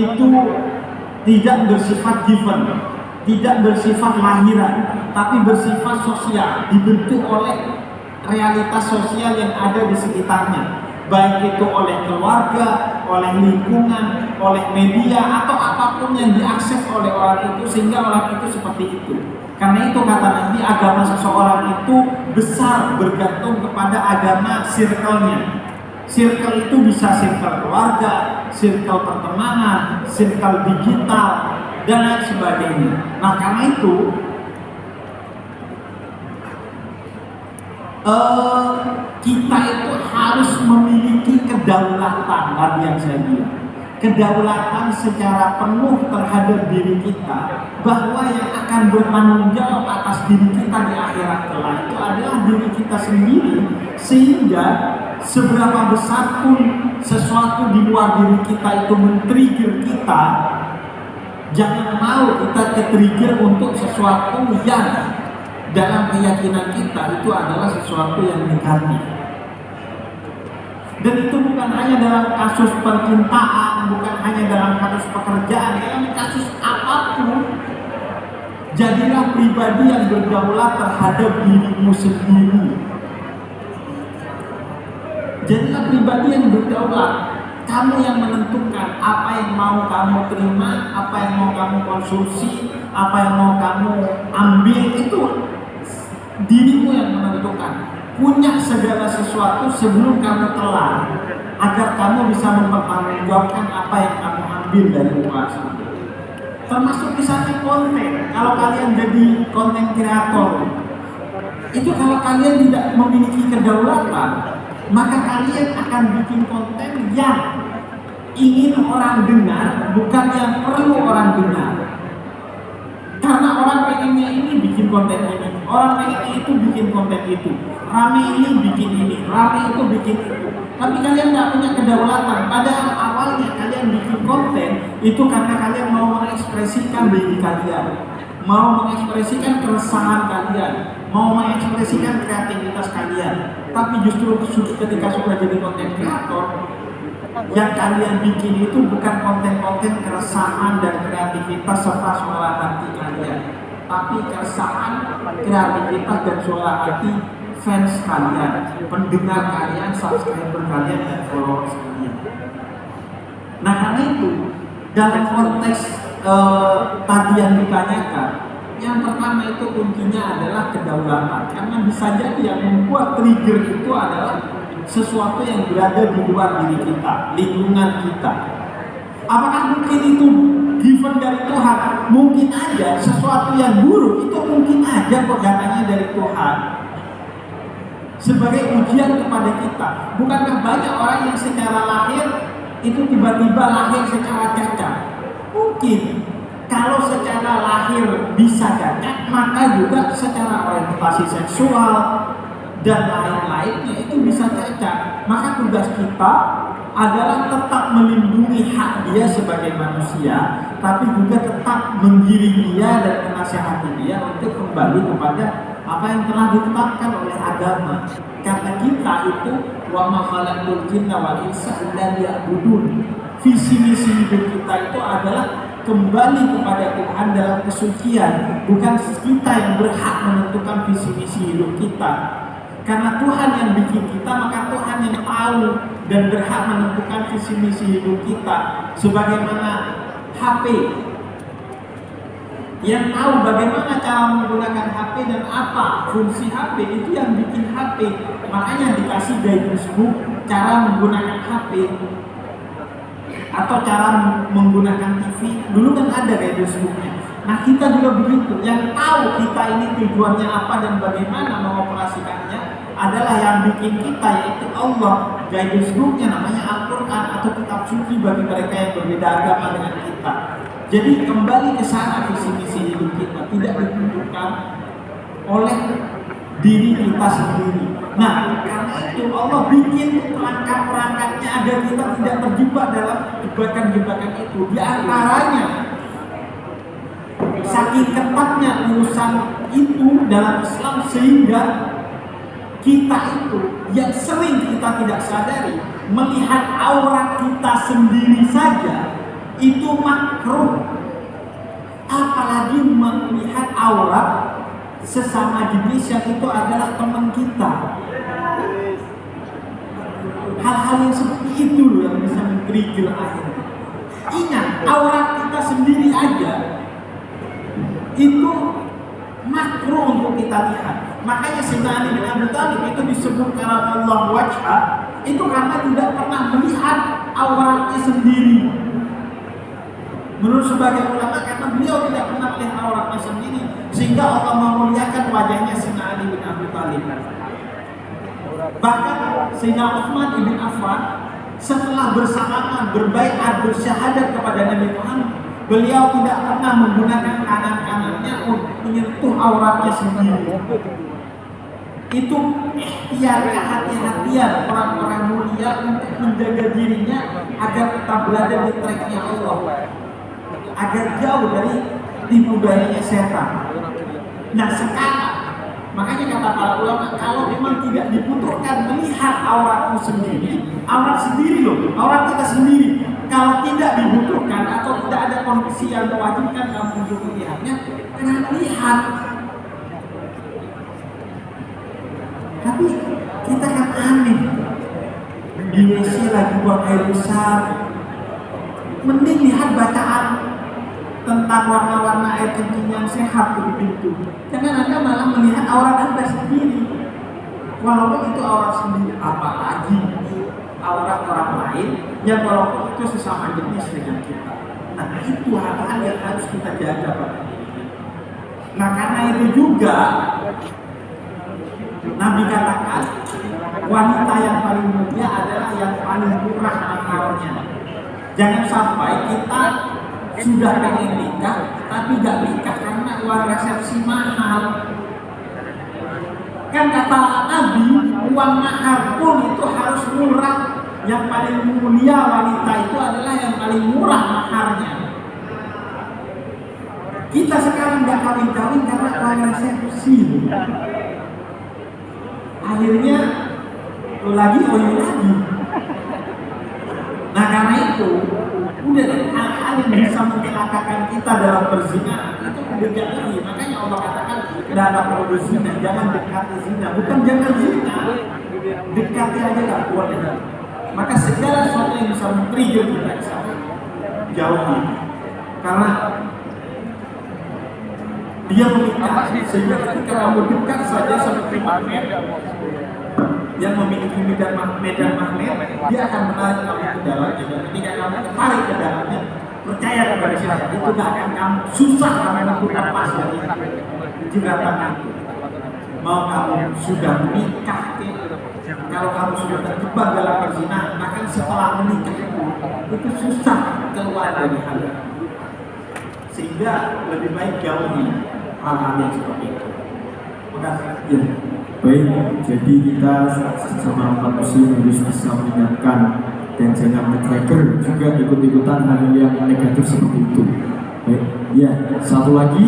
itu tidak bersifat given, tidak bersifat lahiran, tapi bersifat sosial, dibentuk oleh realitas sosial yang ada di sekitarnya, baik itu oleh keluarga, oleh lingkungan, oleh media, atau apapun yang diakses oleh orang itu sehingga orang itu seperti itu. Karena itu kata Nabi, agama seseorang itu besar bergantung kepada agama circle-nya. Circle itu bisa circle keluarga, circle pertemanan, circle digital, dan lain sebagainya. Nah karena itu kita itu harus memiliki kedaulatan, tadi yang saya bilang, kedaulatan secara penuh terhadap diri kita, bahwa yang akan bertanggung jawab atas diri kita di akhirat kelak itu adalah diri kita sendiri. Sehingga seberapa besar pun sesuatu di luar diri kita itu men-trigger kita, jangan mau kita ke-trigger untuk sesuatu yang dalam keyakinan kita itu adalah sesuatu yang negatif. Dan itu bukan hanya dalam kasus percintaan, bukan hanya dalam kasus pekerjaan, dalam kasus apapun. Jadilah pribadi yang berdaulat terhadap dirimu sendiri. Jadilah pribadi yang berdaulat. Kamu yang menentukan apa yang mau kamu terima, apa yang mau kamu konsumsi, apa yang mau kamu ambil, itu dirimu yang menentukan. Punya segala sesuatu sebelum kamu telan, agar kamu bisa mempertanggungjawabkan apa yang kamu ambil dari kuasa. Termasuk misalnya konten. Kalau kalian jadi konten kreator, itu kalau kalian tidak memiliki kedaulatan, maka kalian akan bikin konten yang ingin orang dengar, bukan yang perlu orang dengar. Karena orang pengennya ini bikin konten ini, orang pengennya itu bikin konten itu, rame ini bikin ini, rame itu bikin itu. Tapi kalian nggak punya kedaulatan. Padahal awalnya kalian bikin konten itu karena kalian mau mengekspresikan diri kalian, mau mengekspresikan keresahan kalian, mau mengekspresikan kreativitas kalian. Tapi justru ketika sudah jadi konten kreator, yang kalian bikin itu bukan konten-konten keresahan dan kreativitas serta suara hati kalian, tapi keresahan, kreativitas dan suara hati fans kalian, pendengar kalian, subscriber kalian, dan followers kalian. Nah karena itu dalam konteks tadi yang ditanyakan, yang pertama itu kuncinya adalah kedaulatan. Karena bisa jadi yang membuat trigger itu adalah sesuatu yang berada di luar diri kita, lingkungan kita. Apakah mungkin itu given dari Tuhan? Mungkin aja. Sesuatu yang buruk itu mungkin aja kok datangnya dari Tuhan sebagai ujian kepada kita. Bukankah banyak orang yang secara lahir itu tiba-tiba lahir secara cacat? Mungkin. Kalau secara lahir bisa cacat, maka juga secara orientasi seksual dan lain-lainnya itu bisa cacat. Maka tugas kita adalah tetap melindungi hak dia sebagai manusia, tapi juga tetap menggiring dia dan menasihati dia untuk kembali kepada apa yang telah ditetapkan oleh agama. Karena kita itu wa ma khalaqtul jinna wal insa illa liya'budun. Visi misi hidup kita itu adalah kembali kepada Tuhan dalam kesucian, bukan kita yang berhak menentukan visi misi hidup kita. Karena Tuhan yang bikin kita, maka Tuhan yang tahu dan berhak menentukan visi misi hidup kita. Sebagaimana HP, yang tahu bagaimana cara menggunakan HP dan apa fungsi HP, itu yang bikin HP. Makanya dikasih guidance book cara menggunakan HP atau cara menggunakan TV. Dulu kan ada guidance booknya. Nah kita juga begitu, yang tahu kita ini tujuannya apa dan bagaimana mengoperasikannya adalah yang bikin kita, yaitu Allah. Guidance booknya namanya Al-Quran atau kitab suci bagi mereka yang berbeda agama dengan kita. Jadi kembali ke sana visi misi hidup kita tidak ditentukan oleh diri kita sendiri. Nah karena itu Allah bikin perangkat-perangkatnya agar kita tidak terjebak dalam jebakan-jebakan itu. Di antaranya saking ketatnya urusan itu dalam Islam, sehingga kita itu yang sering kita tidak sadari melihat aurat kita sendiri saja itu makruh. Apalagi melihat aurat sesama jenis yang itu adalah teman kita. Hal-hal yang seperti itu loh yang bisa men-trigger akhirnya. Ingat, aurat kita sendiri aja itu makruh untuk kita lihat. Makanya Sayyidina Ali bin Abi Thalib itu disebut karamallahu wajhah itu karena tidak pernah melihat auratnya sendiri. Menurut sebagian ulama karena beliau tidak pernah melihat auratnya sendiri sehingga Allah memuliakan wajahnya Sayyidina Ali bin Abi Thalib. Bahkan Sayyidina Utsman ibn Affan setelah bersalaman berbaiat bersyahadat kepada Nabi Muhammad, beliau tidak pernah menggunakan kanan-kanannya untuk menyentuh auratnya sendiri. Itu ikhtiar kehati-hatian orang-orang mulia untuk menjaga dirinya agar tetap berada di tracknya Allah, agar jauh dari tipu dayanya setan. Nah sekarang, makanya kata para ulama, kalau memang tidak dibutuhkan melihat auratmu sendiri, aurat sendiri loh, aurat kita sendiri. Kalau tidak dibutuhkan atau tidak ada kondisi yang mewajibkan kamu untuk melihatnya, jangan lihat. Tapi kita kan aneh, di WC lagi buang air besar, mending lihat bacaan tentang warna-warna air kencing yang sehat begitu. Jangan Anda malah melihat aurat Anda sendiri, walaupun itu aurat sendiri. Apalagi aurat orang lain yang walaupun itu sesama jenis dengan kita. Nah itu hal-hal yang harus kita jaga pada diri kita. Nah karena itu juga Nabi katakan wanita yang paling mulia adalah yang paling murah maharnya. Jangan sampai kita sudah pengen nikah tapi gak nikah karena uang resepsi mahal. Kan kata Nabi, uang mahar pun itu harus murah. Yang paling mulia wanita itu adalah yang paling murah maharnya. Kita sekarang gak kawin-kawin karena uang resepsi. Akhirnya lagi lagi. Nah karena itu udah deh, hal-hal yang bisa mencelakakan kita dalam berzina itu udah jauhi. Makanya Allah katakan dalam berzina jangan dekati zina, bukan jangan zina, dekati aja gak boleh. Maka segala sesuatu yang bisa men-trigger kita di sana jauhi, karena dia meminta sehingga ketika kamu dekat saja seperti magnet yang memiliki medan magnet, dia akan menarik kamu ke dalamnya. Dan ketika kamu tertarik ke dalamnya, percaya kepada saya, itu gak akan kamu susah karena kamu lepas dari jeratan itu. Mau kamu sudah menikah, kalau kamu sudah terjebak dalam perzinahan, maka setelah menikah itu susah keluar dari hal itu. Sehingga lebih baik jauhi hal-hal yang seperti itu. Ya, baik. Jadi kita sesama umat muslim harus bisa mengingatkan dan jangan men-trigger juga ikut-ikutan hal yang negatif seperti itu. Baik, ya satu lagi.